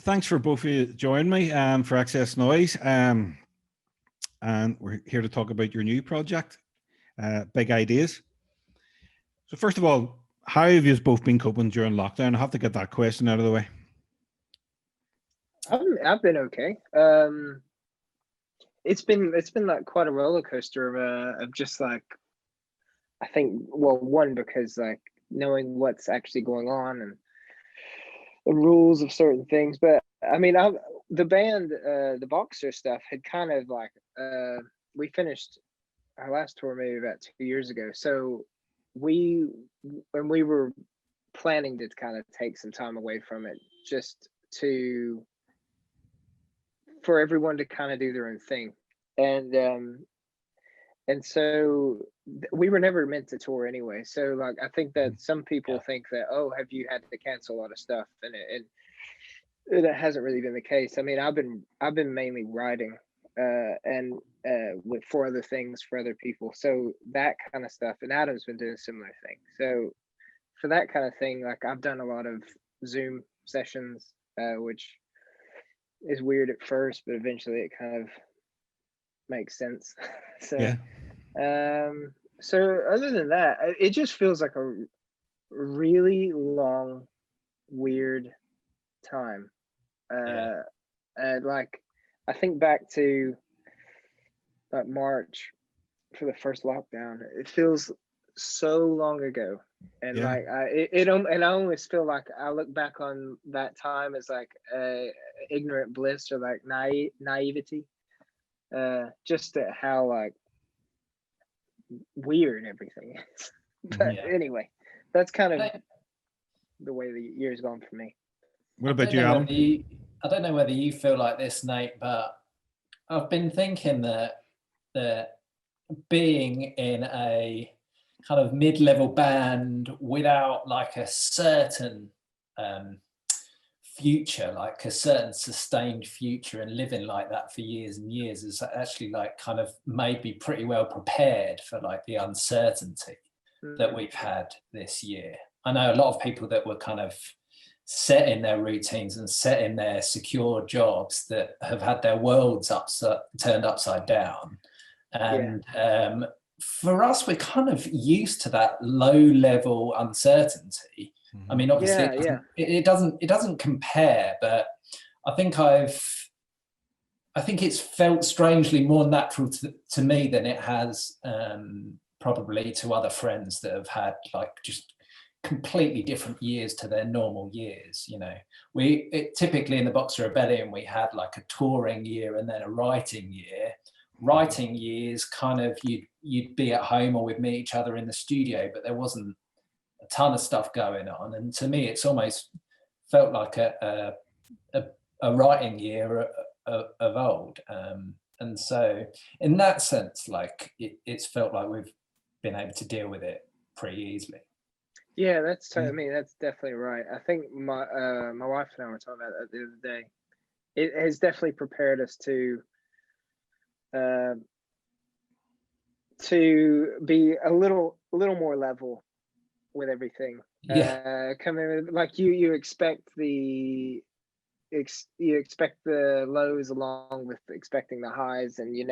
thanks for both of you joining me for Access Noise. And we're here to talk about your new project, Big Ideas. So first of all, how have you both been coping during lockdown? I have to get that question out of the way. I've been okay. It's been like quite a roller coaster of just like, I think, well, one, because like knowing what's actually going on and the rules of certain things, but I mean, the band, the Boxer stuff had kind of like, we finished our last tour maybe about 2 years ago. So when we were planning to kind of take some time away from it, just for everyone to kind of do their own thing. And so we were never meant to tour anyway. So like, I think that some people think that, oh, have you had to cancel a lot of stuff? And that hasn't really been the case. I mean, I've been mainly writing with for other things for other people. So that kind of stuff. And Adam's been doing a similar thing. So for that kind of thing, like I've done a lot of Zoom sessions, which is weird at first, but eventually it kind of makes sense. So so other than that, it just feels like a really long, weird time. And like I think back to like March for the first lockdown. It feels so long ago, and like I almost feel like I look back on that time as like ignorant bliss or like naivety, just at how like weird everything is. But anyway, that's kind of the way the year's gone for me. What about you, Adam? I don't know whether you feel like this, Nate, but I've been thinking that being in a kind of mid-level band without like a certain future, like a certain sustained future, and living like that for years and years is actually like kind of made me pretty well prepared for like the uncertainty that we've had this year. I know a lot of people that were kind of set in their routines and set in their secure jobs that have had their worlds turned upside down. And for us, we're kind of used to that low level uncertainty. I mean, obviously it doesn't compare, but I think it's felt strangely more natural to me than it has probably to other friends that have had like just completely different years to their normal years. You know, typically in the Boxer Rebellion, we had like a touring year and then a writing year. Writing years kind of you'd be at home or we'd meet each other in the studio, but there wasn't a ton of stuff going on. And to me, it's almost felt like a writing year of old. And so in that sense, like it's felt like we've been able to deal with it pretty easily. Yeah, I mean, that's definitely right. I think my wife and I were talking about that the other day. It has definitely prepared us to be a little more level with everything. Coming like you expect the lows along with expecting the highs, and you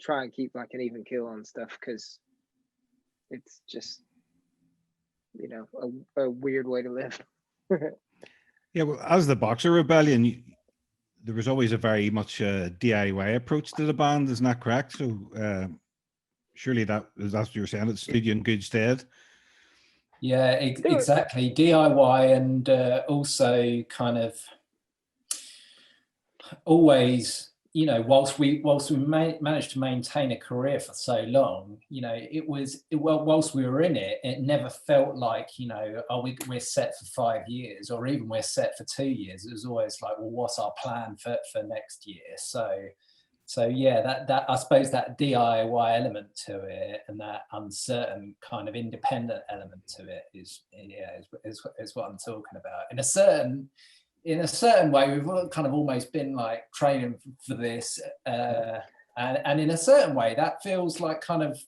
try and keep like an even keel on stuff because it's just, you know, a weird way to live. Well, as the Boxer Rebellion, there was always a very much DIY approach to the band, isn't that correct? So surely that's what you were saying, it stood you in good stead. Yeah, exactly. DIY, and also kind of always, you know, whilst we managed to maintain a career for so long, you know, whilst we were in it, it never felt like, you know, we're set for 5 years or even we're set for 2 years. It was always like, well, what's our plan for next year? So yeah, that I suppose that DIY element to it and that uncertain kind of independent element to it is what I'm talking about. In a certain way, we've kind of almost been like training for this, and in a certain way, that feels like kind of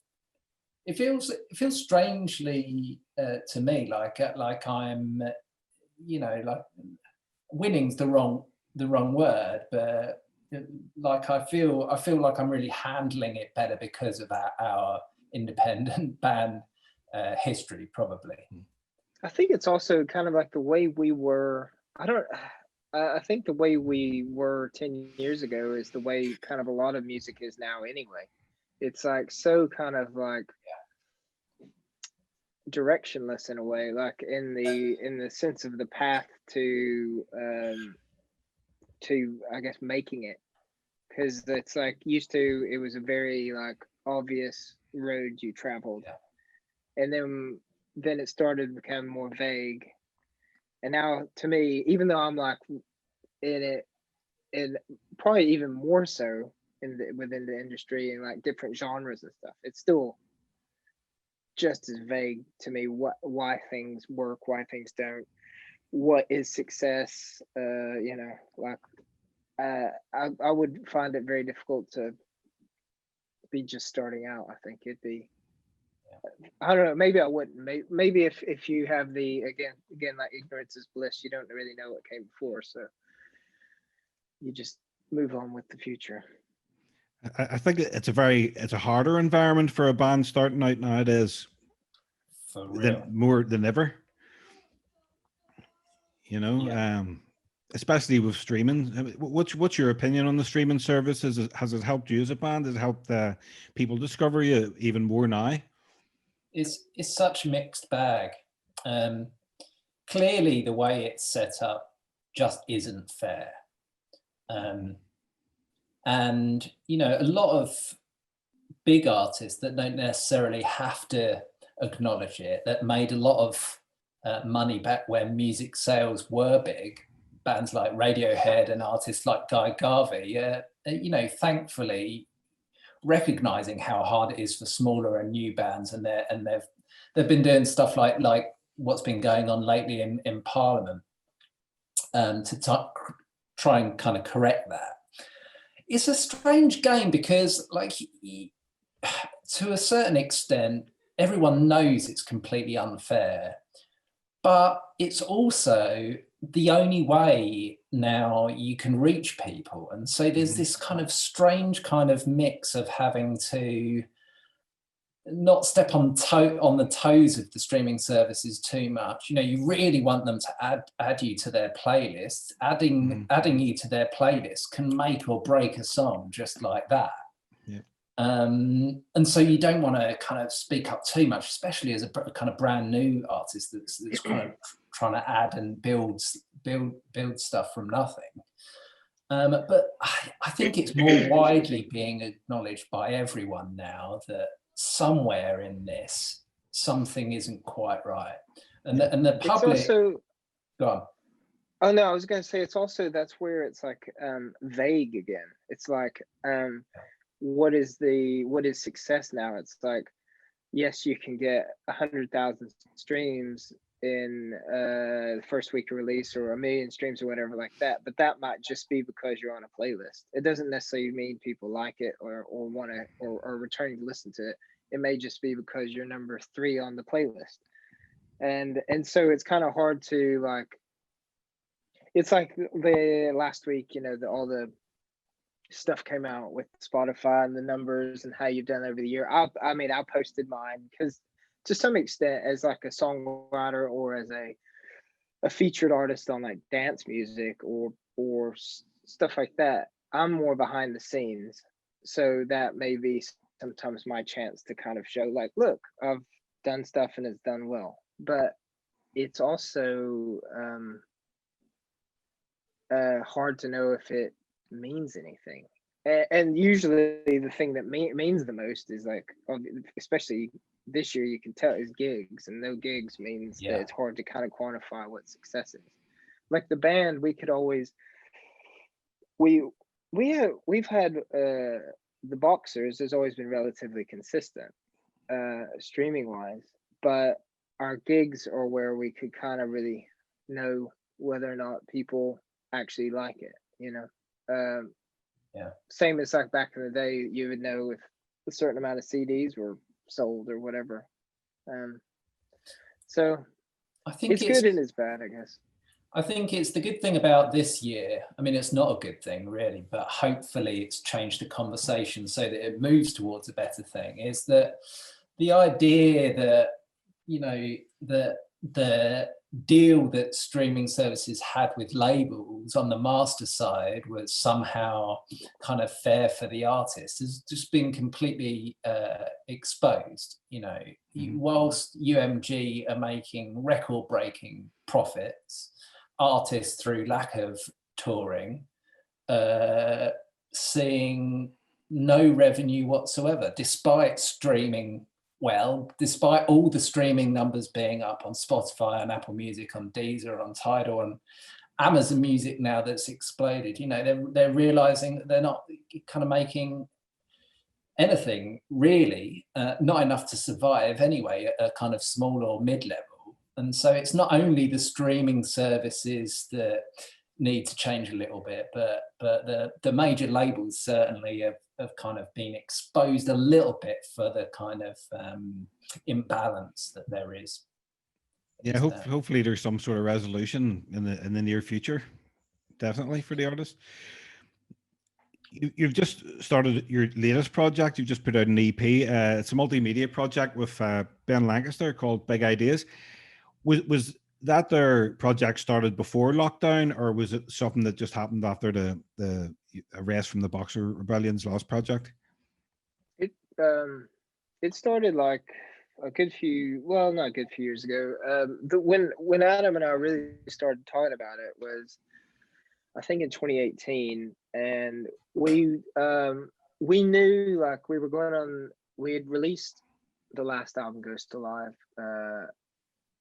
it feels strangely to me like I'm, you know, like winning's the wrong word, but like I feel like I'm really handling it better because of our independent band history, probably. I think it's also kind of like the way we were. I think the way we were 10 years ago is the way kind of a lot of music is now anyway. It's like so kind of like directionless in a way, like in the sense of the path to I guess making it, because it's like used to, it was a very like obvious road you traveled, and then it started to become more vague. And now to me, even though I'm like in it, and probably even more so within the industry and like different genres and stuff, it's still just as vague to me why things work, why things don't, what is success. Like I would find it very difficult to be just starting out. I think it'd be, I don't know, maybe I wouldn't. Maybe if you have the again like ignorance is bliss, you don't really know what came before, so you just move on with the future. I think it's a harder environment for a band starting out nowadays, For real. more than ever. You know, especially with streaming. What's your opinion on the streaming services? Has it helped you as a band? Has it helped people discover you even more now? It's such a mixed bag. Clearly, the way it's set up just isn't fair. And, you know, a lot of big artists that don't necessarily have to acknowledge it, that made a lot of money back when music sales were big, bands like Radiohead and artists like Guy Garvey, you know, thankfully recognizing how hard it is for smaller and new bands, and they've been doing stuff like what's been going on lately in Parliament to try and kind of correct that. It's a strange game because, like, to a certain extent, everyone knows it's completely unfair, but it's also the only way now you can reach people. And so there's this kind of strange kind of mix of having to not step on the toes of the streaming services too much. You know, you really want them to add you to their playlist. Adding you to their playlist can make or break a song just like that. Yeah. And so you don't want to kind of speak up too much, especially as a kind of brand new artist that's kind of trying to add and build stuff from nothing. But I think it's more widely being acknowledged by everyone now that somewhere in this, something isn't quite right. And the public... It's also... Go on. Oh, no, I was going to say, it's also, that's where it's like vague again. It's like, what is success now? It's like, yes, you can get 100,000 streams in the first week of release, or 1 million streams or whatever like that, but that might just be because you're on a playlist. It doesn't necessarily mean people like it or want to or returning to listen to it. It may just be because you're number 3 on the playlist, and so it's kind of hard to like. It's like the last week, you know, all the stuff came out with Spotify and the numbers and how you've done over the year. I posted mine because to some extent, as like a songwriter or as a featured artist on like dance music or stuff like that, I'm more behind the scenes. So that may be sometimes my chance to kind of show like, look, I've done stuff and it's done well. But it's also hard to know if it means anything. And usually the thing that means the most is like, especially this year, you can tell is gigs, and no gigs means that it's hard to kind of quantify what success is. Like the band, we could always, we've had the Boxers has always been relatively consistent streaming wise, but our gigs are where we could kind of really know whether or not people actually like it, you know. Same as like back in the day, you would know if a certain amount of CDs were sold or whatever. So I think it's good and it's bad, I guess. I think it's the good thing about this year. I mean, it's not a good thing really, but hopefully it's changed the conversation so that it moves towards a better thing, is that the idea that, you know, that the deal that streaming services had with labels on the master side was somehow kind of fair for the artist has just been completely exposed. You know, whilst UMG are making record-breaking profits, artists through lack of touring seeing no revenue whatsoever, despite streaming. Well, despite all the streaming numbers being up on Spotify, on Apple Music, on Deezer, on Tidal, on Amazon Music now that's exploded, you know, they're realizing that they're not kind of making anything really, not enough to survive anyway, at a kind of small or mid-level. And so it's not only the streaming services that need to change a little bit, but the major labels certainly have kind of been exposed a little bit for the kind of imbalance that there is. Yeah, hopefully there's some sort of resolution in the near future, definitely, for the artist. You've just started your latest project. You've just put out an EP. It's a multimedia project with Ben Lankester called Big Ideas. Was that their project started before lockdown, or was it something that just happened after the arrest from the Boxer Rebellion's last project? It started like a good few, well, not a good few years ago. When Adam and I really started talking about it was, I think, in 2018, and we knew, like, we had released the last album, Ghost Alive,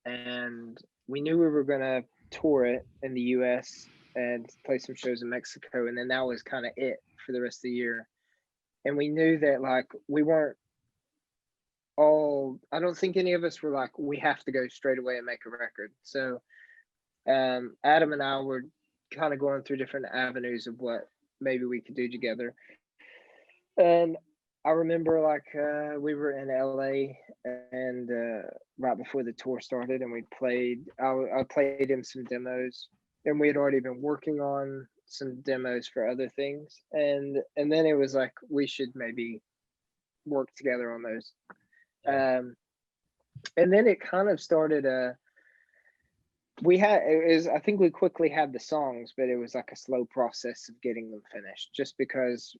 and we knew we were gonna tour it in the US and play some shows in Mexico, and then that was kind of it for the rest of the year. And we knew that, like, we weren't all, I don't think any of us were like, we have to go straight away and make a record. So Adam and I were kind of going through different avenues of what maybe we could do together. And I remember, like, we were in LA, and right before the tour started, and I played him some demos, and we had already been working on some demos for other things, and then it was like, we should maybe work together on those. And then it kind of started I think we quickly had the songs, but it was like a slow process of getting them finished, just because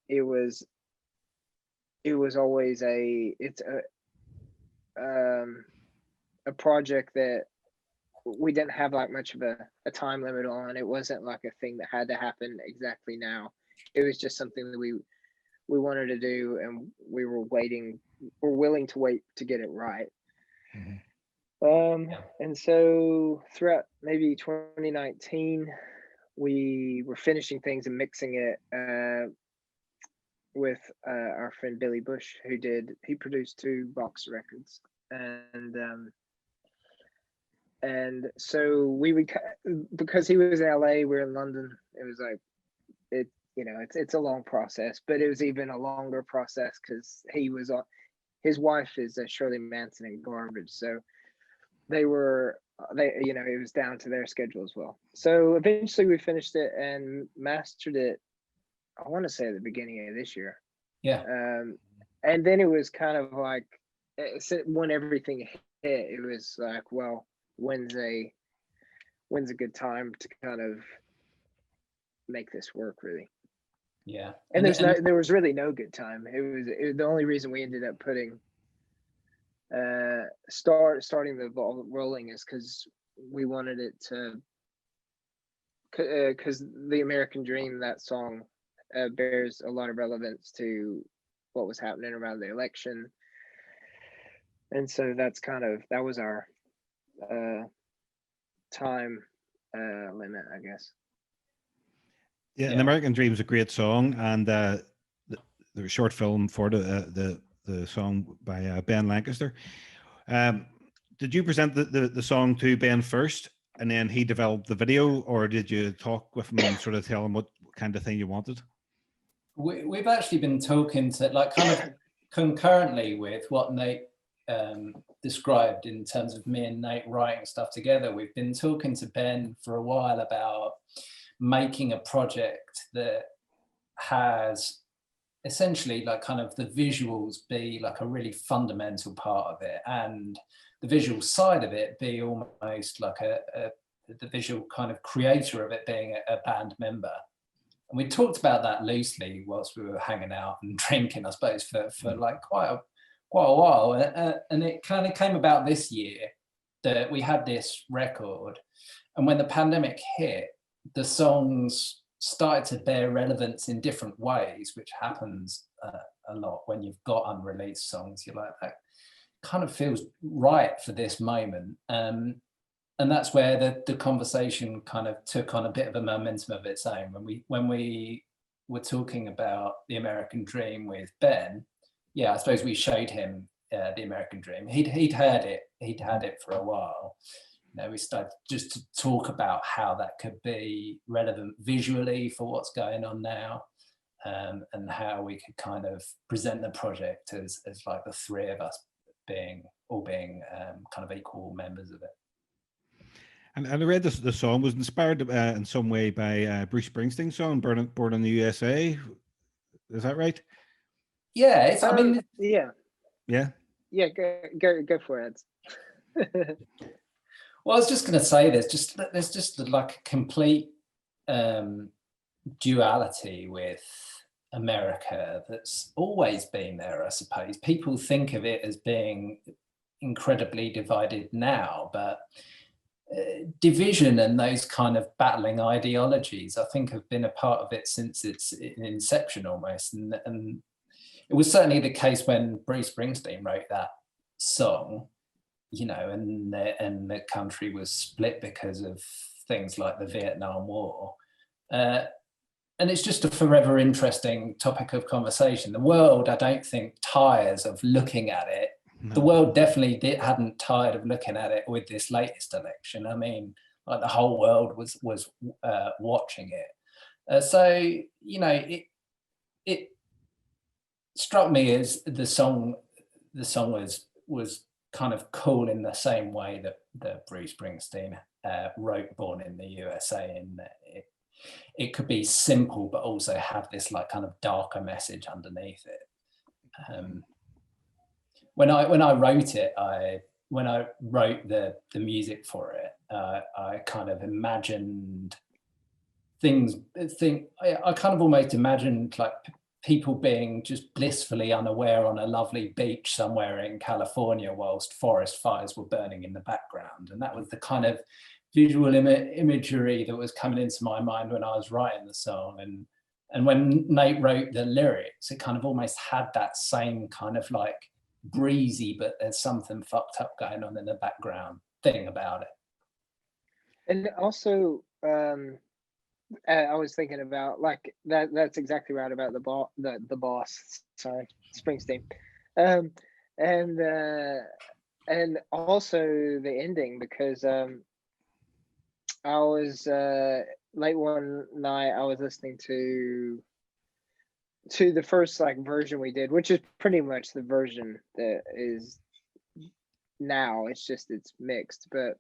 it was always a project that we didn't have like much of a time limit on. It wasn't like a thing that had to happen exactly now. It was just something that we wanted to do, and we were willing to wait to get it right. And so throughout maybe 2019, we were finishing things and mixing it with our friend Billy Bush, he produced 2 Boxer records, and so we would, because he was in LA, we're in London. It was like, it's a long process, but it was even a longer process because his wife is Shirley Manson in Garbage, so it was down to their schedule as well. So eventually we finished it and mastered it, I want to say at the beginning of this year. Yeah. And then it was kind of like, when everything hit, it was like, well, when's a good time to kind of make this work, really? Yeah. And there was really no good time. It was the only reason we ended up putting starting the ball rolling is because we wanted it to, because the American Dream, that song, bears a lot of relevance to what was happening around the election, and so that was our time limit, I guess. Yeah, and American Dream is a great song, and the short film for the song by Ben Lankester. Did you present the song to Ben first, and then he developed the video, or did you talk with him and sort of tell him what kind of thing you wanted? We've actually been talking to, like, kind of concurrently with what Nate described in terms of me and Nate writing stuff together. We've been talking to Ben for a while about making a project that has essentially like kind of the visuals be like a really fundamental part of it, and the visual side of it be almost like the visual kind of creator of it being a band member. And we talked about that loosely whilst we were hanging out and drinking, I suppose, for like quite a while. And it kind of came about this year that we had this record. And when the pandemic hit, the songs started to bear relevance in different ways, which happens a lot when you've got unreleased songs. You're like, that kind of feels right for this moment. And that's where the conversation kind of took on a bit of a momentum of its own. When we were talking about the American Dream with Ben, I suppose we showed him the American Dream. He'd heard it. He'd had it for a while. You know, we started just to talk about how that could be relevant visually for what's going on now, and how we could kind of present the project as like the three of us being kind of equal members of it. And I read the song was inspired in some way by Bruce Springsteen's song "Born in the USA." Is that right? Yeah, it's. I mean, yeah. Go for it. Well, I was just going to say, there's just like a complete duality with America that's always been there, I suppose. People think of it as being incredibly divided now, but division and those kind of battling ideologies, I think, have been a part of it since its inception almost. And it was certainly the case when Bruce Springsteen wrote that song, you know, and the country was split because of things like the Vietnam War. And it's just a forever interesting topic of conversation. The world, I don't think, tires of looking at it. No. The world definitely hadn't tired of looking at it with this latest election. I mean, like the whole world was watching it. So, you know, it struck me as the song was kind of cool in the same way that Bruce Springsteen wrote "Born in the USA," in that it could be simple but also have this like kind of darker message underneath it. When I wrote it, when I wrote the music for it, I kind of imagined I kind of almost imagined like people being just blissfully unaware on a lovely beach somewhere in California whilst forest fires were burning in the background. And that was the kind of visual imagery that was coming into my mind when I was writing the song. And when Nate wrote the lyrics, it kind of almost had that same kind of like breezy, but there's something fucked up going on in the background thing about it. And also, I was thinking about like that's exactly right about the boss, sorry, Springsteen, and also the ending, because I was late one night, I was listening to the first like version we did, which is pretty much the version that is now. It's just it's mixed, but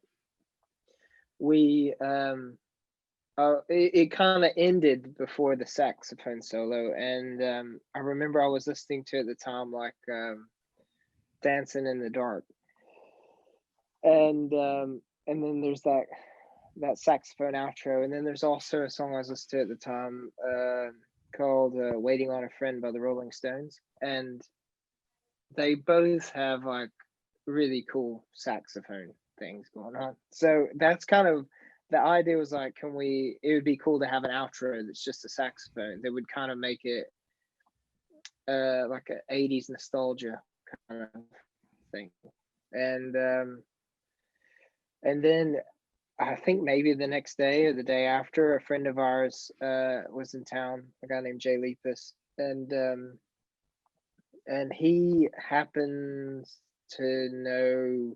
we it kind of ended before the saxophone solo, and I remember I was listening to it at the time, like Dancing in the Dark, and then there's that saxophone outro, and then there's also a song I was listening to at the time called Waiting on a Friend by the Rolling Stones, and they both have like really cool saxophone things going on. So that's kind of the idea, was like, it would be cool to have an outro that's just a saxophone that would kind of make it like an 80s nostalgia kind of thing. And then I think maybe the next day or the day after, a friend of ours was in town, a guy named Jay Lepus, and he happens to know,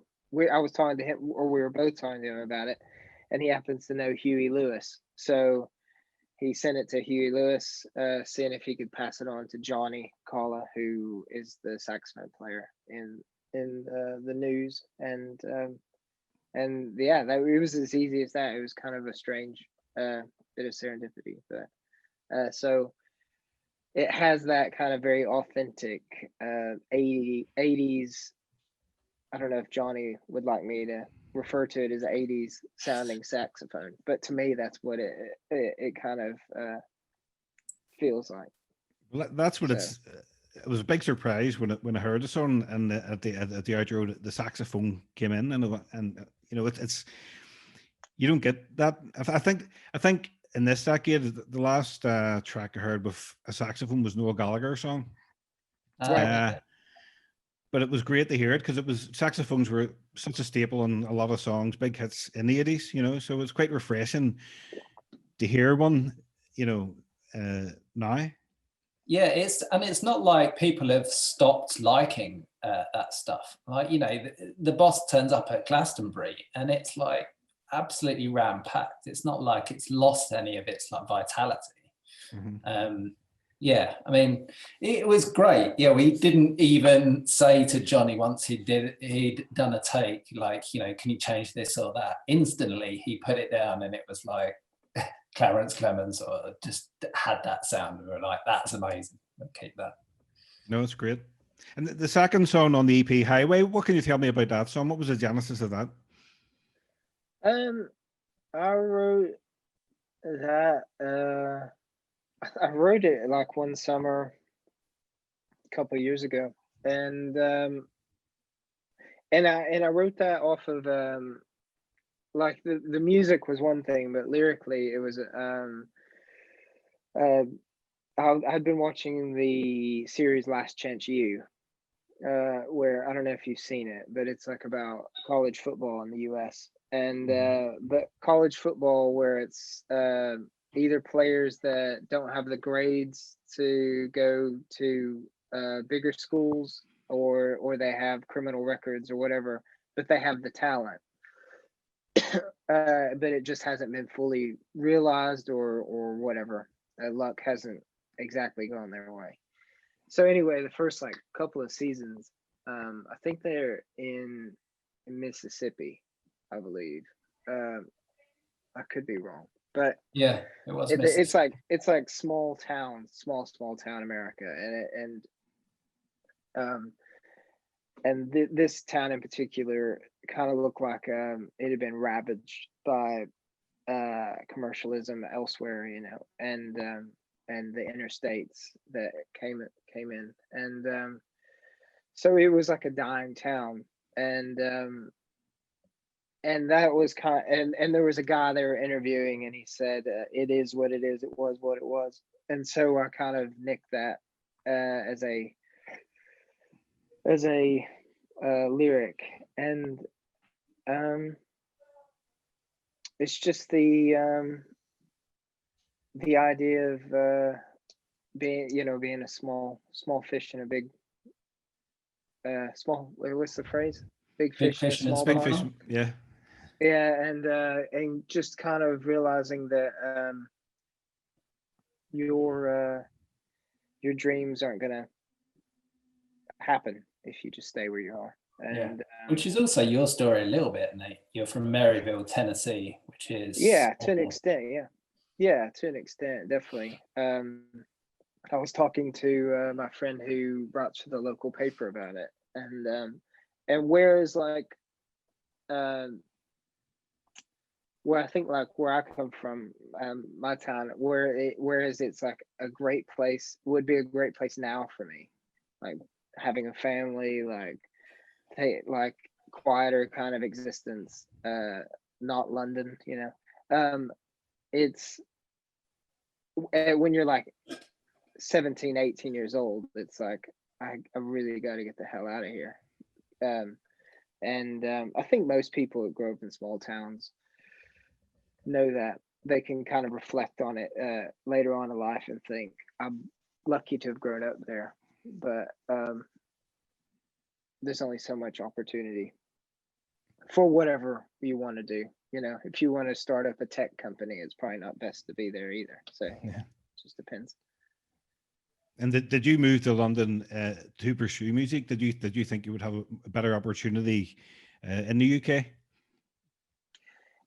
I was talking to him, or we were both talking to him about it, and he happens to know Huey Lewis. So he sent it to Huey Lewis, seeing if he could pass it on to Johnny Colla, who is the saxophone player in the news, and yeah, it was as easy as that. It was kind of a strange bit of serendipity, but so it has that kind of very authentic 80s. I don't know if Johnny would like me to refer to it as 80s sounding saxophone, but to me that's what it kind of feels like. Well, that's what So. It was a big surprise when I heard the song, and at the outro the saxophone came in, and you know it's you don't get that. I think in this decade the last track I heard with a saxophone was Noel Gallagher's song. But it was great to hear it because it was saxophones were such a staple in a lot of songs, big hits in the 80s, you know, so it was quite refreshing to hear one, you know, now. Yeah, it's not like people have stopped liking that stuff. Like, you know, the Boss turns up at Glastonbury and it's like absolutely ram-packed. It's not like it's lost any of its like vitality. Mm-hmm. Yeah, I mean, it was great. Yeah, we didn't even say to Johnny once he'd done a take, like, you know, can you change this or that? Instantly, he put it down and it was like Clarence Clemens or just had that sound. We were like, that's amazing. We'll keep that. No, it's great. And the second song on the EP, Highway, what can you tell me about that song? What was the genesis of that? I wrote that. I wrote it like one summer a couple of years ago, and I wrote that off of like the music was one thing, but lyrically it was I'd been watching the series Last Chance U, where I don't know if you've seen it, but it's like about college football in the US, and but college football where it's either players that don't have the grades to go to bigger schools, or they have criminal records or whatever, but they have the talent. But it just hasn't been fully realized or whatever. Luck hasn't exactly gone their way. So anyway, the first like couple of seasons, I think they're in Mississippi, I believe. I could be wrong, but yeah, it was. It's like small town America, and this town in particular kind of looked like it had been ravaged by commercialism elsewhere, you know, and the interstates that came in, and so it was like a dying town, and that was kind of, and there was a guy they were interviewing, and he said, "It is what it is. It was what it was." And so I kind of nicked that as a lyric, and it's just the idea of being a small fish in a big what's the phrase? Big fish in a small pond. Yeah. Yeah, and just kind of realizing that your dreams aren't gonna happen if you just stay where you are. And which is also your story a little bit, Nate. You're from Maryville, Tennessee, which is to an extent, to an extent, definitely. I was talking to my friend who writes for the local paper about it, and whereas like where I think like where I come from, my town, whereas it's like a great place, would be a great place now for me, like having a family, like quieter kind of existence, not London, you know. It's when you're like 17, 18 years old, it's like I really got to get the hell out of here. And I think most people that grow up in small towns know that. They can kind of reflect on it later on in life and think, I'm lucky to have grown up there, but there's only so much opportunity for whatever you want to do. You know, if you want to start up a tech company, it's probably not best to be there either. So yeah, it just depends. And did you move to London to pursue music? Did you think you would have a better opportunity in the UK?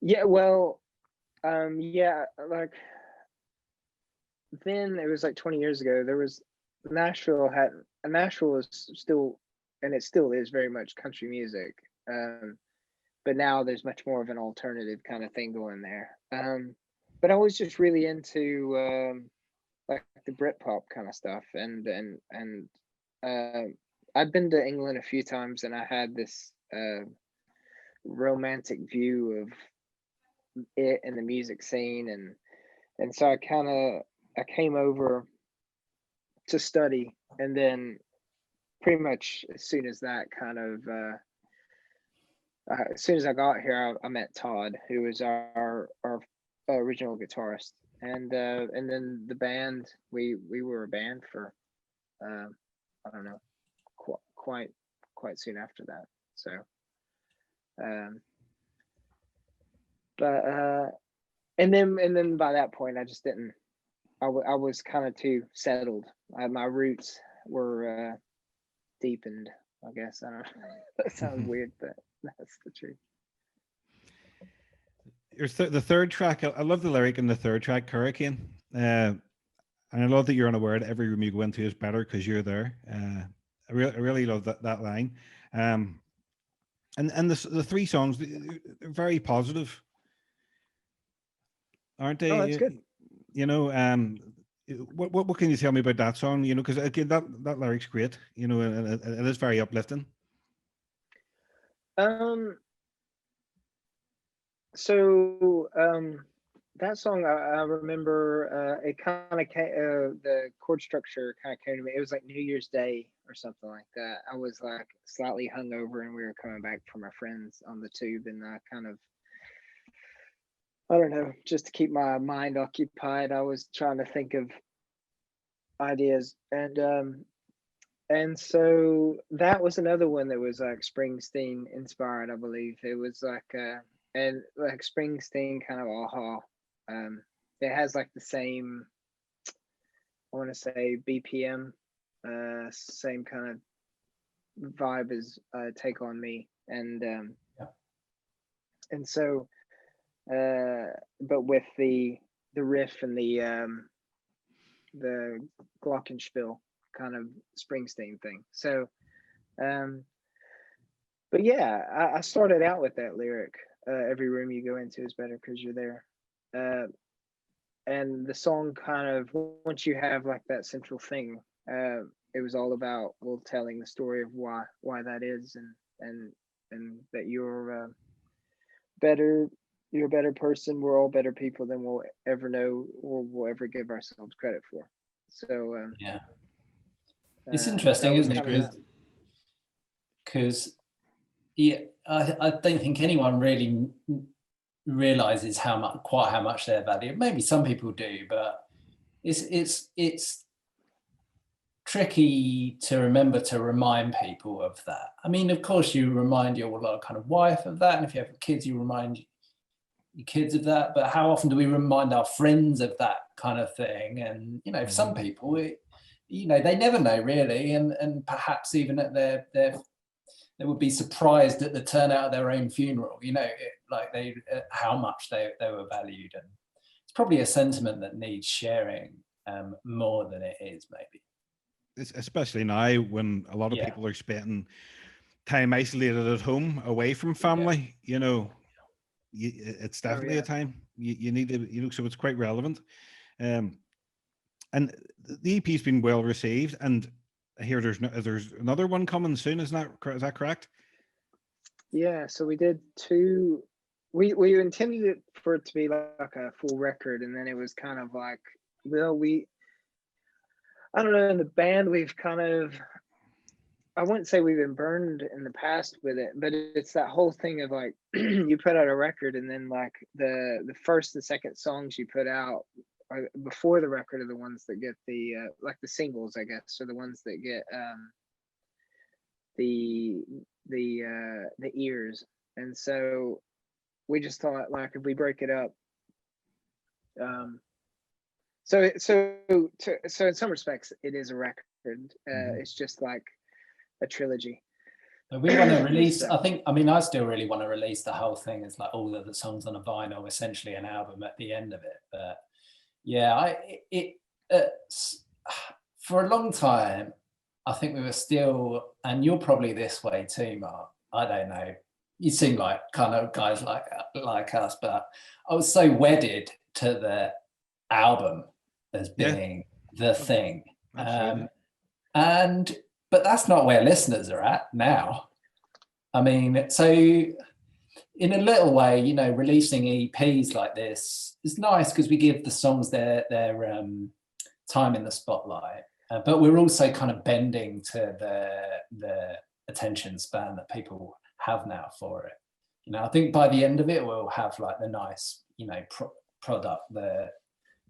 Yeah, well, yeah, like then it was like 20 years ago. There was Nashville is still, and it still is very much country music. But now there's much more of an alternative kind of thing going there. But I was just really into like the Britpop kind of stuff, and I've been to England a few times, and I had this romantic view of it and the music scene, and so I came over to study, and then pretty much as soon as that kind of as soon as I got here, I met Todd, who was our original guitarist, and then the band, we were a band for I don't know, quite soon after that. So, but and then by that point, I just didn't. I was kind of too settled. My roots were deepened, I guess. I don't know. That sounds weird, but that's the truth. The third track, I love the lyric in the third track, Hurricane. And I love that you're unaware that every room you go into is better because you're there. I really love that line. And the three songs, they're very positive, aren't they? Oh, that's good. You know, what can you tell me about that song? You know, because again, that lyric's great. You know, and it is very uplifting. So that song, I remember it kind of the chord structure kind of came to me. It was like New Year's Day or something like that. I was like slightly hungover, and we were coming back from our friends on the tube, and I kind of, I don't know, just to keep my mind occupied, I was trying to think of ideas, and so that was another one that was like Springsteen inspired, I believe. It was like and like Springsteen kind of aha. It has like the same, I want to say BPM, same kind of vibe as Take On Me, and and so but with the riff and the glockenspiel kind of Springsteen thing. So but yeah, I started out with that lyric, every room you go into is better because you're there. And the song kind of, once you have like that central thing, it was all about, well, telling the story of why that is, and that you're better, you're a better person. We're all better people than we'll ever know or we'll ever give ourselves credit for. So yeah, it's interesting, isn't it? Because yeah, I don't think anyone really realizes quite how much they're valued. Maybe some people do, but it's tricky to remember to remind people of that. I mean, of course, you remind your kind of wife of that, and if you have kids, you remind your kids of that. But how often do we remind our friends of that kind of thing? And you know, for some people, you know, they never know really, and perhaps even at they would be surprised at the turnout of their own funeral. You know, how much they were valued, and it's probably a sentiment that needs sharing more than it is maybe. Especially now when a lot of people are spending time isolated at home, away from family. You know, it's definitely a time you need to, you know, so it's quite relevant. And the EP's been well received, and I hear there's another one coming soon. Is that correct? Yeah. So we did two. We intended it for it to be like a full record, and then it was kind of like, well, I don't know. In the band, we've kind of, I wouldn't say we've been burned in the past with it, but it's that whole thing of like, you put out a record, and then like the first and second songs you put out before the record are the ones that get the like the singles, I guess, are the ones that get the ears. And so we just thought, like, if we break it up, So in some respects, it is a record. It's just like a trilogy. But we want to release, So- I still really want to release the whole thing as like all of the songs on a vinyl, essentially an album at the end of it. But yeah, for a long time, I think we were still, and you're probably this way too, Mark. I don't know. You seem like kind of guys like us, but I was so wedded to the album as being the thing. But that's not where listeners are at now. I mean, so in a little way, you know, releasing EPs like this is nice because we give the songs their time in the spotlight, but we're also kind of bending to the attention span that people have now for it. You know, I think by the end of it, we'll have like the nice, you know, product that,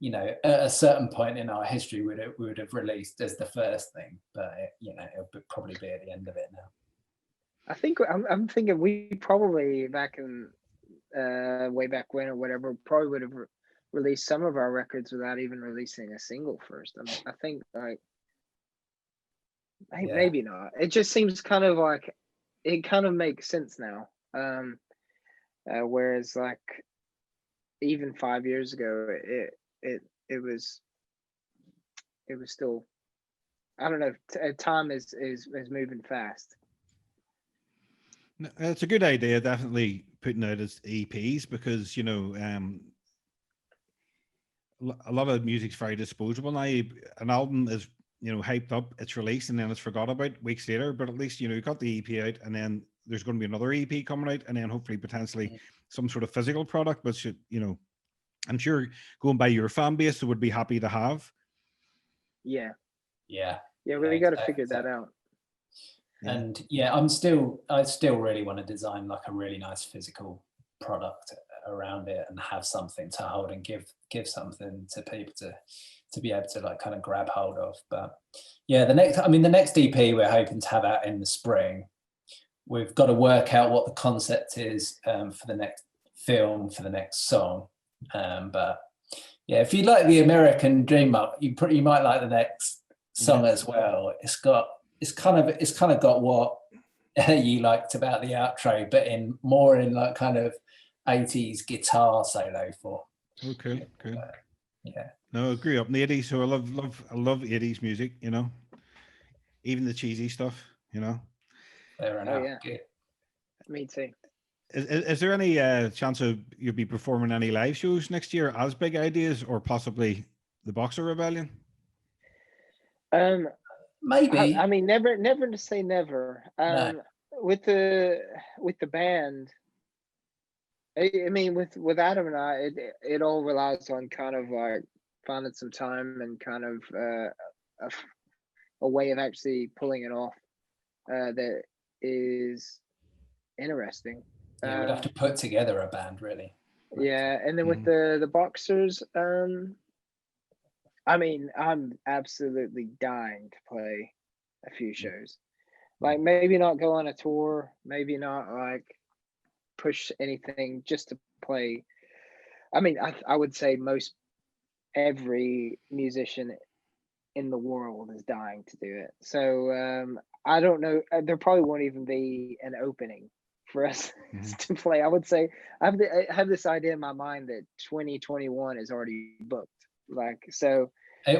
you know, at a certain point in our history we would have released as the first thing, but you know, it'll probably be at the end of it now. I think I'm thinking we probably back in way back when or whatever, probably would have released some of our records without even releasing a single first. I mean, I think like maybe not. It just seems kind of like it kind of makes sense now. Whereas like even 5 years ago, it was still, I don't know. Time is moving fast. It's a good idea, definitely putting out as EPs, because you know a lot of music's very disposable now. An album is, you know, hyped up, it's released, and then it's forgot about weeks later. But at least, you know, you got the EP out, and then there's going to be another EP coming out, and then hopefully potentially some sort of physical product, which, you know, I'm sure going by your fan base, they would be happy to have. Yeah. Yeah. Yeah, we got to figure that out. And yeah, I still really want to design like a really nice physical product around it and have something to hold and give something to people to be able to like kind of grab hold of. But yeah, the next EP we're hoping to have out in the spring. We've got to work out what the concept is for the next film, for the next song. But yeah, if you like the American Dream Up, you might like the next song as well. It's kind of got what you liked about the outro, but in like kind of 80s guitar solo for. Okay, good. Yeah. No, I grew up in the 80s, so I love 80s music, you know. Even the cheesy stuff, you know. Fair enough. Oh yeah. Good. Me too. Is there any chance of you'll be performing any live shows next year as Big Ideas, or possibly the Boxer Rebellion? Maybe. I mean, never to say never. No. With the band, I mean, with Adam and I, it all relies on kind of like finding some time and kind of a way of actually pulling it off that is interesting. Yeah, we'd have to put together a band, really. Yeah, and then with the Boxers, I mean, I'm absolutely dying to play a few shows. Like maybe not go on a tour, maybe not like push anything, just to play. I mean, I would say most every musician in the world is dying to do it. So I don't know. There probably won't even be an opening for us to play. I would say I have this idea in my mind that 2021 is already booked. Like so.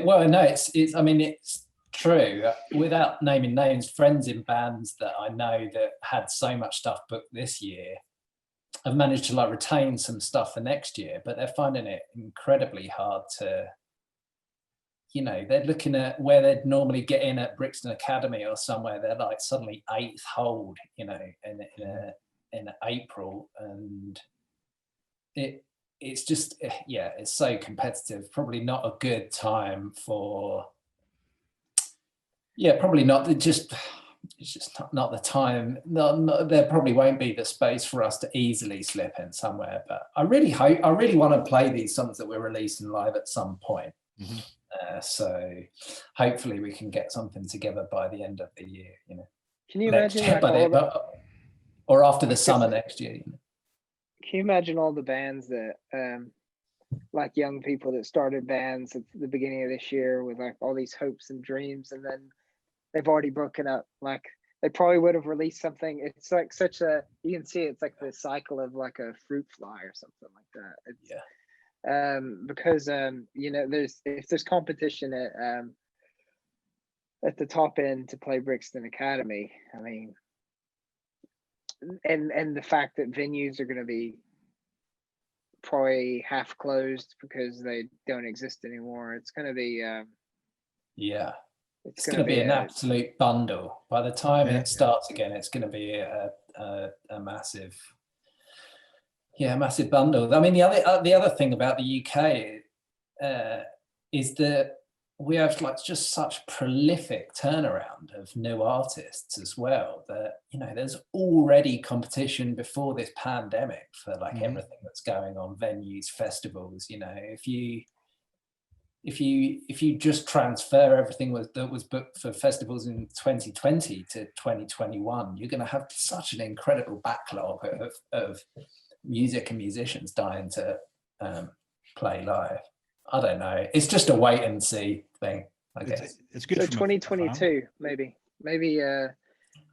Well, no, it's. I mean, it's true. Without naming names, friends in bands that I know that had so much stuff booked this year have managed to like retain some stuff for next year, but they're finding it incredibly hard to. You know, they're looking at where they'd normally get in at Brixton Academy or somewhere. They're like suddenly 8th hold, you know, in April, and it's just, yeah, it's so competitive. Probably not a good time for. Yeah, probably not. It's just not the time. No, there probably won't be the space for us to easily slip in somewhere. But I really want to play these songs that we're releasing live at some point. So hopefully we can get something together by the end of the year, you know. Can you imagine or after the summer next year? You know? Can you imagine all the bands that like young people that started bands at the beginning of this year with like all these hopes and dreams, and then they've already broken up. Like they probably would have released something. It's like such a, you can see it's like the cycle of like a fruit fly or something like that. It's, because you know, if there's competition at the top end to play Brixton Academy, I mean, and the fact that venues are going to be probably half closed because they don't exist anymore, it's going to be it's going to be an absolute bundle. By the time it starts again, it's going to be a massive massive bundle. I mean, the other thing about the UK is that we have like just such prolific turnaround of new artists as well, that, you know, there's already competition before this pandemic for like everything that's going on, venues, festivals. You know, if you just transfer everything that was booked for festivals in 2020 to 2021, you're going to have such an incredible backlog of music and musicians dying to play live. I don't know. It's just a wait and see thing, I guess. It's good. So 2022, maybe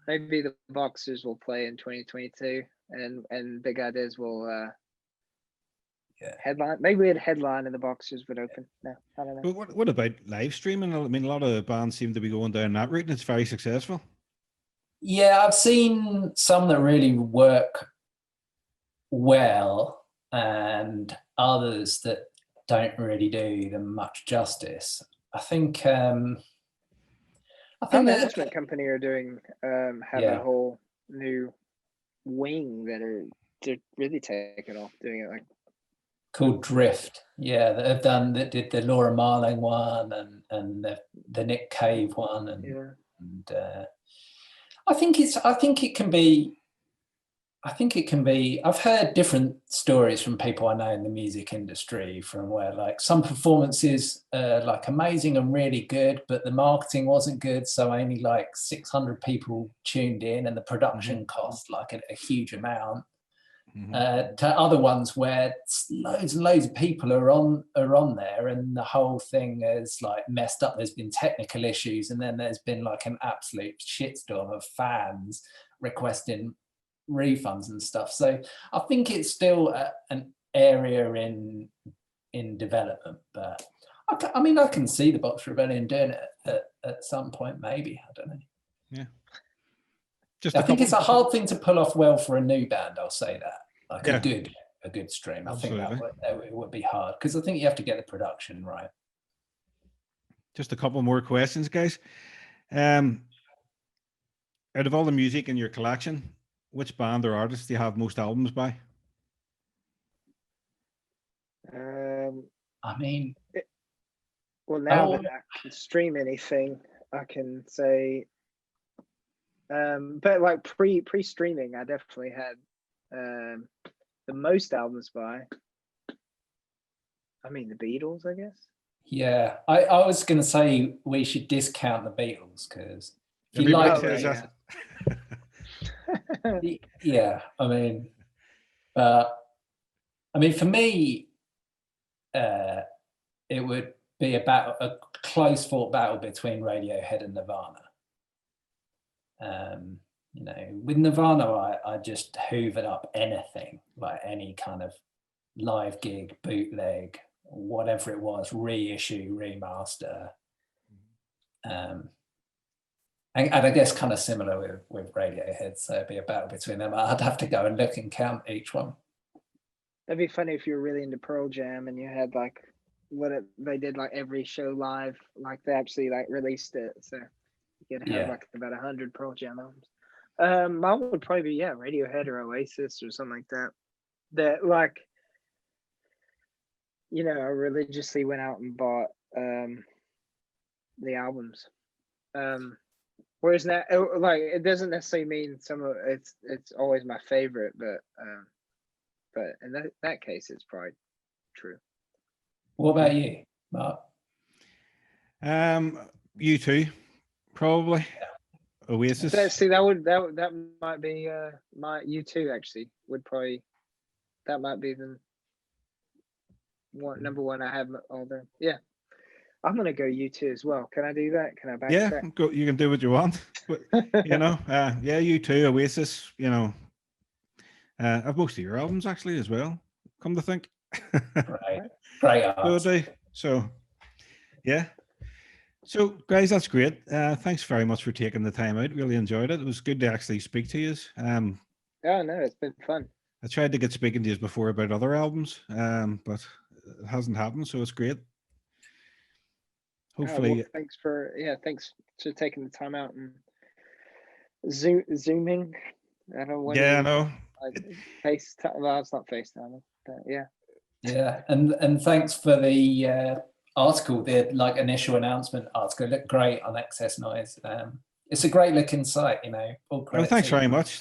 the Boxers will play in 2022, and Big Ideas will headline. Maybe we had headline and the Boxers would open. No, I don't know. But what about live streaming? I mean, a lot of bands seem to be going down that route, and it's very successful. Yeah, I've seen some that really work well, and others that don't really do them much justice. I think our management company are doing have a whole new wing they're really taking off, doing it like called Drift. Yeah, that did the Laura Marling one and the Nick Cave one, and I think it can be. I've heard different stories from people I know in the music industry, from where like some performances are like amazing and really good, but the marketing wasn't good, so only like 600 people tuned in, and the production cost like a huge amount. To other ones where loads and loads of people are on there, and the whole thing is like messed up. There's been technical issues, and then there's been like an absolute shitstorm of fans requesting refunds and stuff. So I think it's still an area in development, but I mean, I can see the Box Rebellion doing it at some point, maybe. I don't know. Yeah. I think it's a hard thing to pull off well for a new band. I'll say that. Like a good stream. Absolutely. I think it would be hard, because I think you have to get the production right. Just a couple more questions, guys. Out of all the music in your collection, which band or artist do you have most albums by? I mean, well, now that I can stream anything, I can say, but like pre-streaming, I definitely had the most albums by, I mean, the Beatles, I guess. Yeah, I was going to say we should discount the Beatles, because if you like it, I mean, for me, it would be a close fought battle between Radiohead and Nirvana. You know, with Nirvana, I just hoovered up anything, like any kind of live gig, bootleg, whatever it was, reissue, remaster. And I guess kind of similar with Radiohead, so it'd be a battle between them. I'd have to go and look and count each one. That'd be funny if you were really into Pearl Jam and you had like they did like every show live, like they actually like released it, so you could have like about 100 Pearl Jam albums. Mine would probably be Radiohead or Oasis or something like that. That, like, you know, I religiously went out and bought the albums. Whereas now, like, it doesn't necessarily mean it's always my favorite, but in that case, it's probably true. What about you, Mark? U2, probably. Oasis. That might be my U2 actually would probably, that might be the number one. I have all the I'm gonna go U2 as well. Can I do that? Can I Yeah, backtrack? you can do what you want. But, you know, yeah, U2, Oasis, you know, I've most of your albums actually as well. Come to think. Great So art. So, yeah. So, guys, that's great. Thanks very much for taking the time out. Really enjoyed it. It was good to actually speak to you. Oh no, it's been fun. I tried to get speaking to you before about other albums, but it hasn't happened. So it's great. Hopefully, thanks for taking the time out and zooming. I don't know what. Yeah, I know. FaceTime. Well, it's not FaceTime, but yeah. Yeah, and thanks for the article, the like initial announcement article. It looked great on Excess Noise. It's a great looking site, you know. All Well, thanks very much.